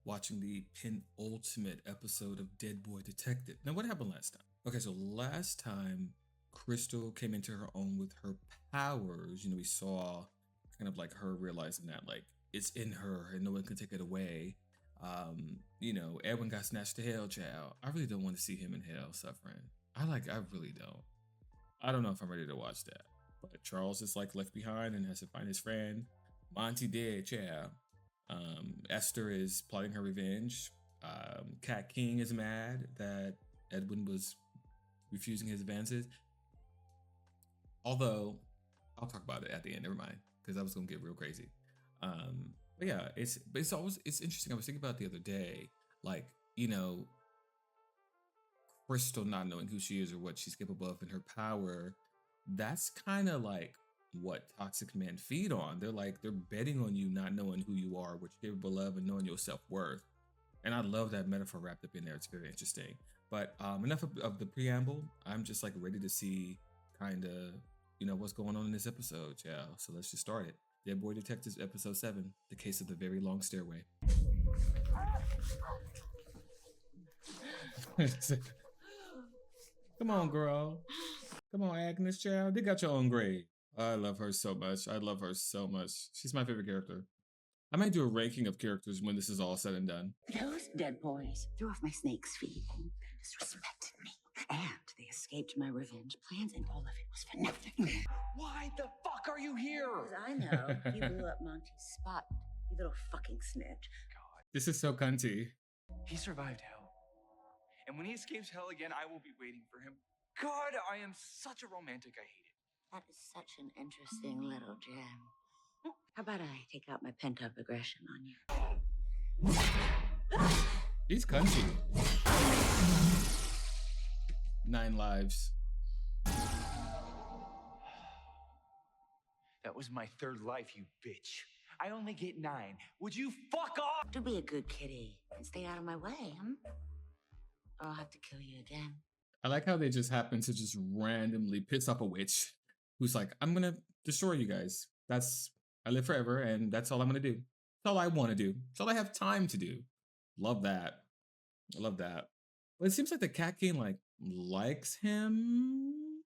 watching the penultimate episode of Dead Boy Detective. Now, what happened last time? Okay, so last time Crystal came into her own with her powers. We saw kind of like her realizing that like it's in her and no one can take it away. Edwin got snatched to hell, child. I really don't want to see him in hell suffering. I really don't. I don't know if I'm ready to watch that. But Charles is like left behind and has to find his friend. Monty dead, child. Esther is plotting her revenge. Cat King is mad that Edwin was refusing his advances. Although, I'll talk about it at the end, never mind, because I was gonna get real crazy. But yeah, it's interesting. I was thinking about it the other day, like, Crystal not knowing who she is or what she's capable of and her power. That's kind of like what toxic men feed on. They're betting on you not knowing who you are, what you're capable of, and knowing your self-worth. And I love that metaphor wrapped up in there. It's very interesting. But enough of the preamble. I'm just like ready to see kind of, what's going on in this episode. Yeah. So let's just start it. Dead Boy Detectives episode 7, The Case of the Very Long Stairway. Come on, girl. Come on, Agnes, child. They got your own grave. I love her so much. She's my favorite character. I might do a ranking of characters when this is all said and done. Those dead boys threw off my snake's feet, disrespected me, and they escaped my revenge plans, and all of it was for nothing. Why the fuck are you here? Because I know you blew up Monty's spot, you little fucking snitch. God. This is so cunty. He survived hell. And when he escapes hell again, I will be waiting for him. God, I am such a romantic. I hate it. That is such an interesting little gem. How about I take out my pent-up aggression on you? He's cunty. 9 lives. That was my 3rd life, you bitch. I only get 9. Would you fuck off? Do be a good kitty and stay out of my way, or I'll have to kill you again. I like how they just happen to just randomly piss off a witch who's like, I'm gonna destroy you guys. I live forever, and that's all I'm gonna do. That's all I want to do. That's all I have time to do. Love that. I love that. But it seems like the Cat King likes him.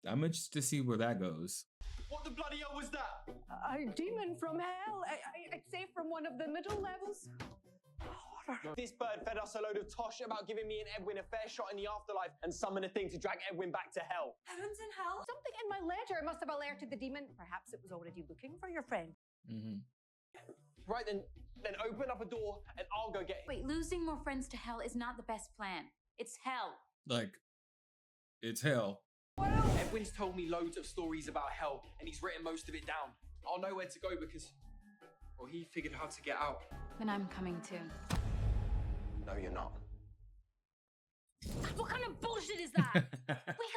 I'm interested to see where that goes. What the bloody hell was that? A demon from hell. I'd say from one of the middle levels. This bird fed us a load of tosh about giving me and Edwin a fair shot in the afterlife and summon a thing to drag Edwin back to hell. Heavens and hell? Something in my letter must have alerted the demon. Perhaps it was already looking for your friend. Mm-hmm. Right, then open up a door and I'll go get him. Wait, losing more friends to hell is not the best plan. It's hell. It's hell. Edwin's told me loads of stories about hell and he's written most of it down. I'll know where to go because, well, he figured how to get out. Then I'm coming too. No, you're not. What kind of bullshit is that?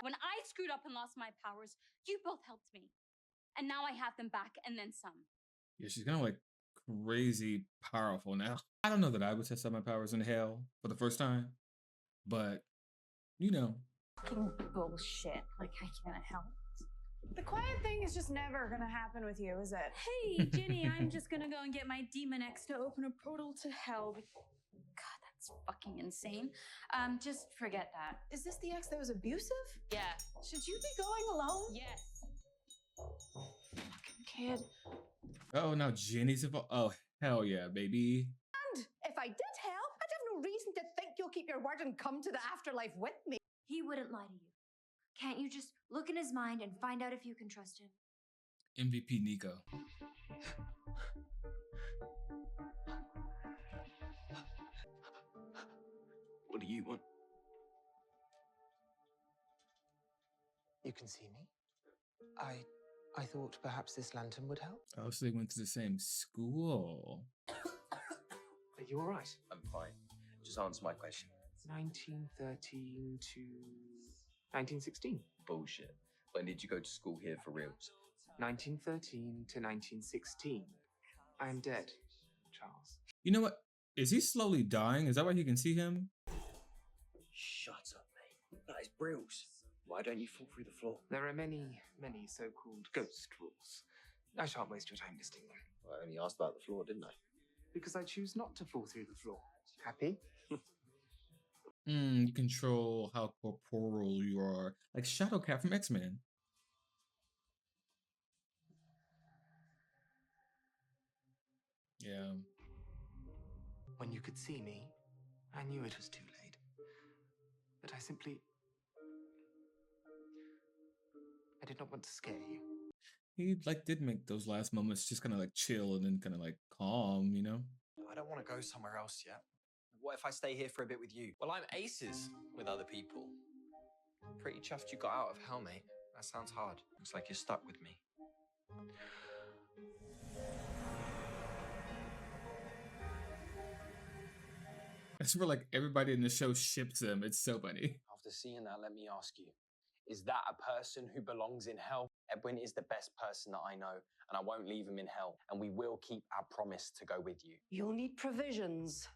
When I screwed up and lost my powers, you both helped me. And now I have them back and then some. Yeah, she's kind of crazy powerful now. I don't know that I would test out my powers in hell for the first time, but Fucking bullshit. I can't help it. The quiet thing is just never gonna happen with you, is it? Hey, Jenny, I'm just gonna go and get my demon X to open a portal to hell. God, that's fucking insane. Just forget that. Is this the ex that was abusive? Yeah. Should you be going alone? Yes. Fucking kid. oh, now Jenny's involved. Oh, hell yeah, baby. And if I did help, I'd have no reason to think you'll keep your word and come to the afterlife with me. He wouldn't lie to you. Can't you just look in his mind and find out if you can trust him? MVP Nico. What do you want? You can see me? I thought perhaps this lantern would help. Oh, so they went to the same school. Are you all right? I'm fine. Just answer my question. 1913 to 1916. Bullshit. When did you go to school here for reals? 1913 to 1916. I am dead, Charles. You know what? Is he slowly dying? Is that why you can see him? Shut up, mate. That is brills. Why don't you fall through the floor? There are many so-called ghost rules. I shan't waste your time listing them. Well, I only asked about the floor, didn't I? because I choose not to fall through the floor. Happy? You control how corporeal you are, like Shadowcat from X-Men. Yeah. When you could see me, I knew it was too late. But I did not want to scare you. He like did make those last moments just kind of like chill and then kind of like calm, you know? I don't want to go somewhere else yet. What if I stay here for a bit with you? Well, I'm aces with other people. Pretty chuffed you got out of hell, mate. That sounds hard. Looks like you're stuck with me. That's where like everybody in the show ships him. It's so funny. After seeing that, let me ask you, is that a person who belongs in hell? Edwin is the best person that I know, and I won't leave him in hell, and we will keep our promise to go with you. You'll need provisions.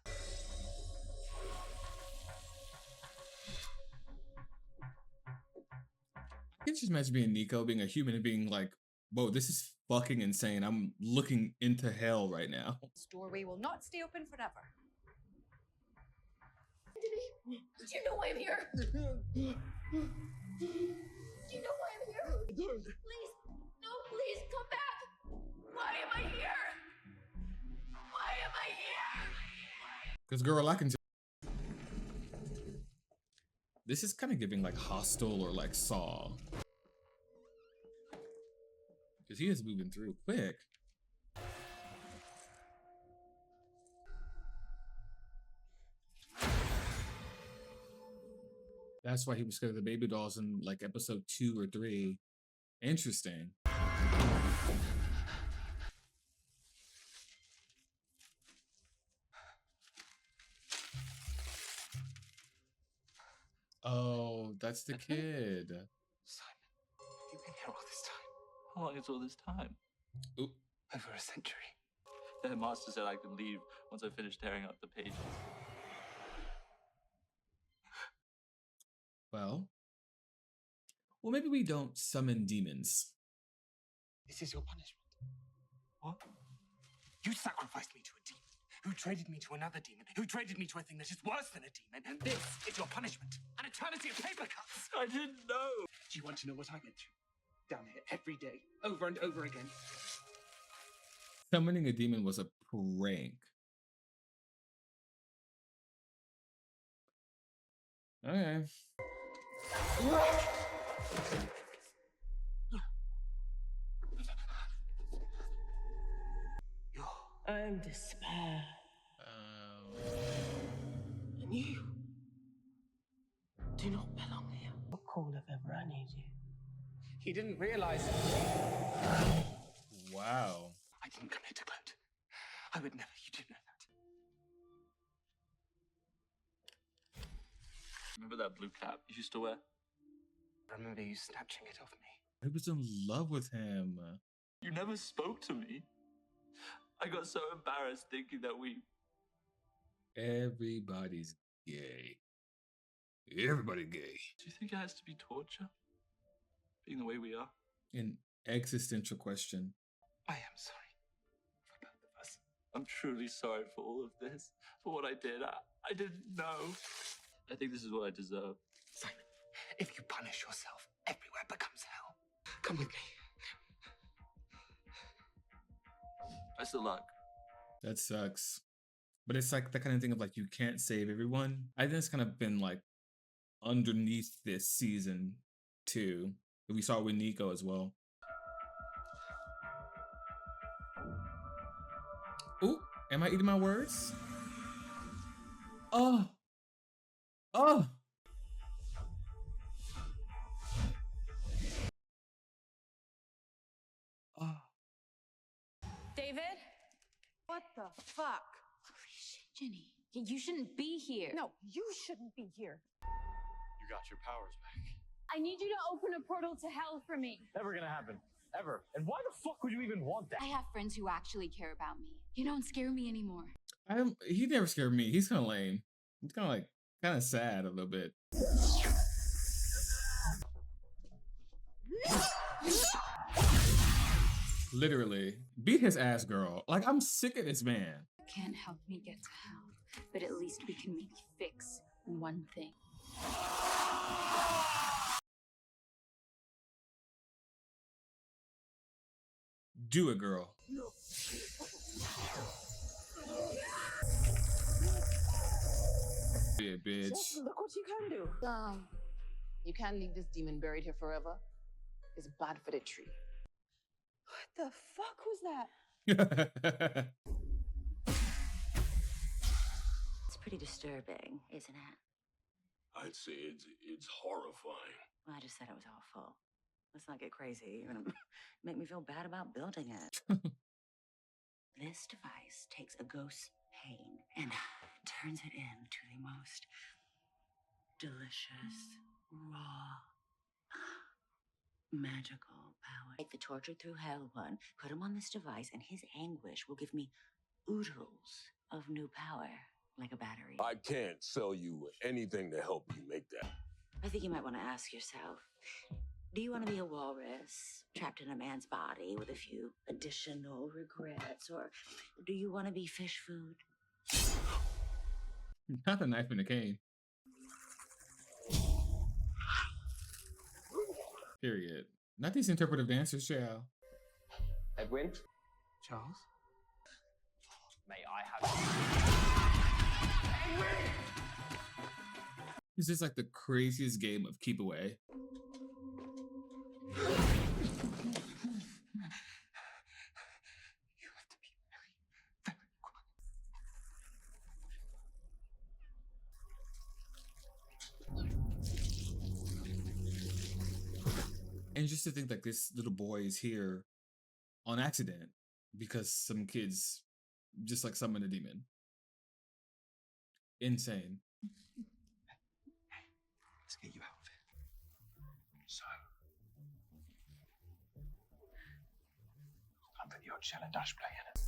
I can just imagine being Nico, being a human and being like, whoa, this is fucking insane. I'm looking into hell right now. Stairway will not stay open forever. Do you know why I'm here? Do you know why I'm here? Please, no, please come back. Why am I here? Why am I here? Because girl, I can this is kind of giving like Hostel or like Saw. Because he is moving through quick. That's why he was scared of the baby dolls in like episode 2 or 3. Interesting. Oh, that's the kid. Simon, you've been here all this time. How long is all this time? Oop. Over a century. The master said I could leave once I finished tearing out the pages. Well, maybe we don't summon demons. This is your punishment. What? You sacrificed me to a demon, who traded me to another demon, who traded me to a thing that is worse than a demon, and this is your punishment. An eternity of paper cuts. I didn't know. Do you want to know what I get through? Down here every day, over and over again. Summoning a demon was a prank. Okay. I am despair. And you do not belong here. I'll call if ever I need you. He didn't realize. Wow. I didn't come here to gloat. I would never. You do know that. Remember that blue cap you used to wear? I remember you snatching it off me. He was in love with him. You never spoke to me. I got so embarrassed thinking that we... Everybody's gay. Everybody gay. Do you think it has to be torture? Being the way we are? An existential question. I am sorry for both of us. I'm truly sorry for all of this. For what I did. I didn't know. I think this is what I deserve. Simon, if you punish yourself, everywhere becomes hell. Come with me. Best of luck. That sucks. But it's like the kind of thing of like, you can't save everyone. I think it's kind of been like underneath this season too. We saw it with Nico as well. Ooh, am I eating my words? Oh. Oh. Oh. David? What the fuck? Holy shit, Jenny. You shouldn't be here. No, you shouldn't be here. You got your powers back. I need you to open a portal to hell for me. Never gonna happen. Ever. And why the fuck would you even want that? I have friends who actually care about me. You don't scare me anymore. He never scared me. He's kind of lame. He's kind of like, kind of sad a little bit. Literally, beat his ass, girl. Like, I'm sick of this man. can't help me get to hell, but at least we can maybe fix one thing. Do it, girl. Yeah, bitch. Just look what you can do. You can't leave this demon buried here forever. It's bad for the tree. What the fuck was that? It's pretty disturbing, isn't it? I'd say it's horrifying. Well, I just said it was awful. Let's not get crazy. You're gonna make me feel bad about building it. This device takes a ghost's pain and turns it into the most delicious, raw, magical power. Take the tortured through hell one, put him on this device, and his anguish will give me oodles of new power, like a battery. I can't sell you anything to help you make that. I think you might want to ask yourself, do you want to be a walrus trapped in a man's body with a few additional regrets? Or do you want to be fish food? Not a knife and a cane. Period. Not these interpretive dancers, child. Edwin? Charles? Mate, I have... This is like the craziest game of keep away. And just to think like this little boy is here on accident because some kids just like summoned a demon. Insane. Let's get you out of here. So, I'll put the odd shell and dash play in it.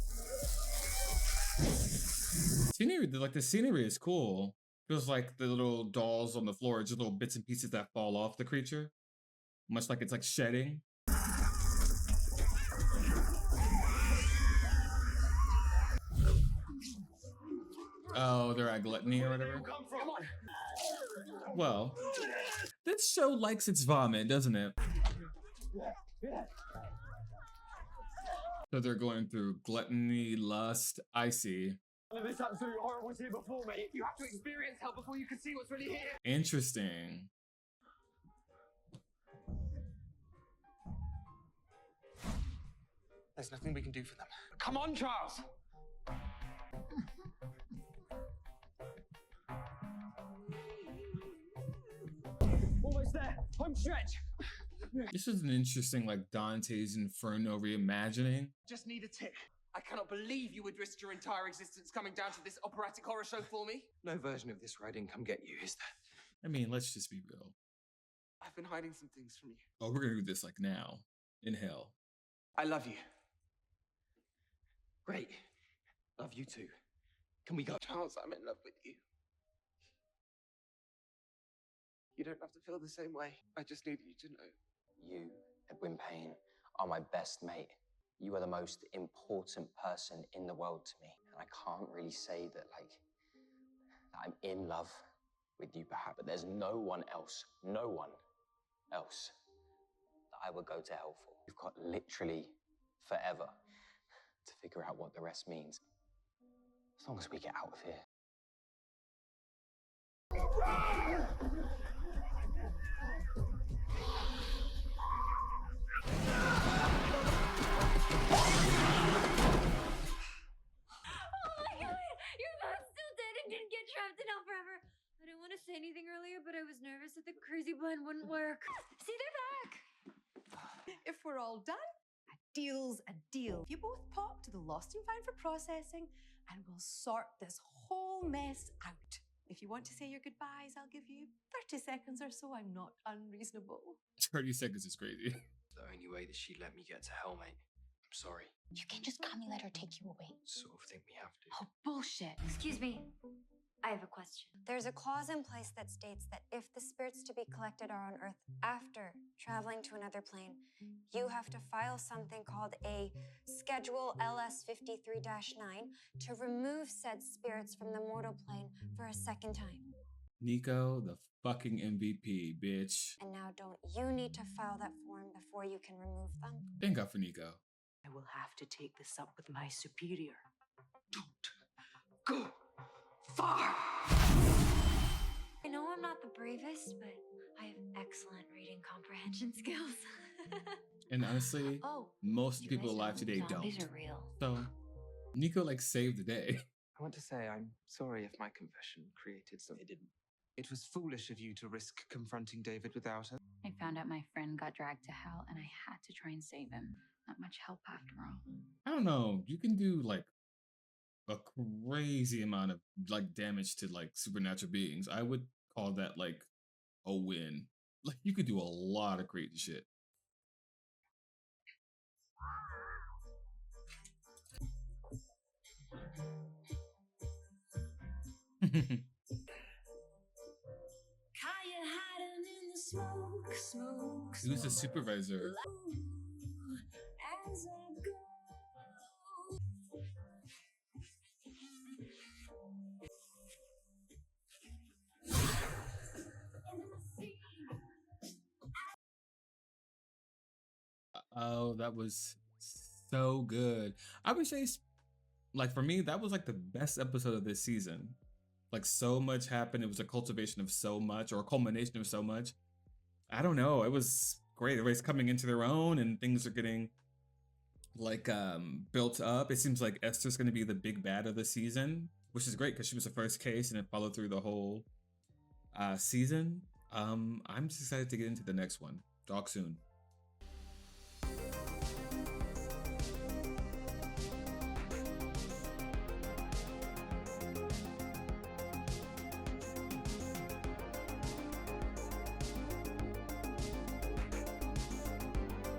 Scenery, like the scenery is cool. Feels like the little dolls on the floor are just little bits and pieces that fall off the creature. Much like it's like shedding. Oh, they're at gluttony or whatever. Well, this show likes its vomit, doesn't it? So they're going through gluttony, lust, I see. None of this absolute horror was here before, mate. You have to experience hell before you can see what's really here. Interesting. There's nothing we can do for them. Come on, Charles! Almost there. Home stretch. This is an interesting, like, Dante's Inferno reimagining. Just need a tick. I cannot believe you would risk your entire existence coming down to this operatic horror show for me. No version of this ride didn't come get you, is there? I mean, let's just be real. I've been hiding some things from you. Oh, we're gonna do this, like, now. In hell. I love you. Great. Love you too. Can we go? Charles, I'm in love with you. You don't have to feel the same way. I just need you to know. You, Edwin Payne, are my best mate. You are the most important person in the world to me. And I can't really say that, like, that I'm in love with you, perhaps. But there's no one else that I would go to hell for. You've got literally forever to figure out what the rest means. As long as we get out of here. Say anything earlier, but I was nervous that the crazy blend wouldn't work. See, they're back. If we're all done, a deal's a deal. You both pop to the lost and found for processing, and we'll sort this whole mess out. If you want to say your goodbyes, I'll give you 30 seconds or so. I'm not unreasonable. 30 seconds is crazy. The only way that she'd let me get to hell, mate. I'm sorry. You can just come and let her take you away. Sort of think we have to. Oh, bullshit. Excuse me. I have a question. There's a clause in place that states that if the spirits to be collected are on Earth after traveling to another plane, you have to file something called a Schedule LS 53-9 to remove said spirits from the mortal plane for a second time. Nico, the fucking MVP, bitch. And now don't you need to file that form before you can remove them? Thank God for Nico. I will have to take this up with my superior. Don't go far! I know I'm not the bravest, but I have excellent reading comprehension skills. And honestly, most you people guys alive know today zombies don't. are real. So, Nico like saved the day. I want to say I'm sorry if my confession created some. It didn't. It was foolish of you to risk confronting David without her. I found out my friend got dragged to hell and I had to try and save him. Not much help after all. I don't know. You can do like a crazy amount of like damage to like supernatural beings. I would call that like a win. Like you could do a lot of crazy shit. Who's the supervisor? Oh, that was so good. I would say, like, for me, that was like the best episode of this season. Like, so much happened. It was a cultivation of so much, or a culmination of so much. I don't know. It was great. Everybody's coming into their own, and things are getting like built up. It seems like Esther's going to be the big bad of the season, which is great because she was the first case and it followed through the whole season. I'm just excited to get into the next one. Talk soon.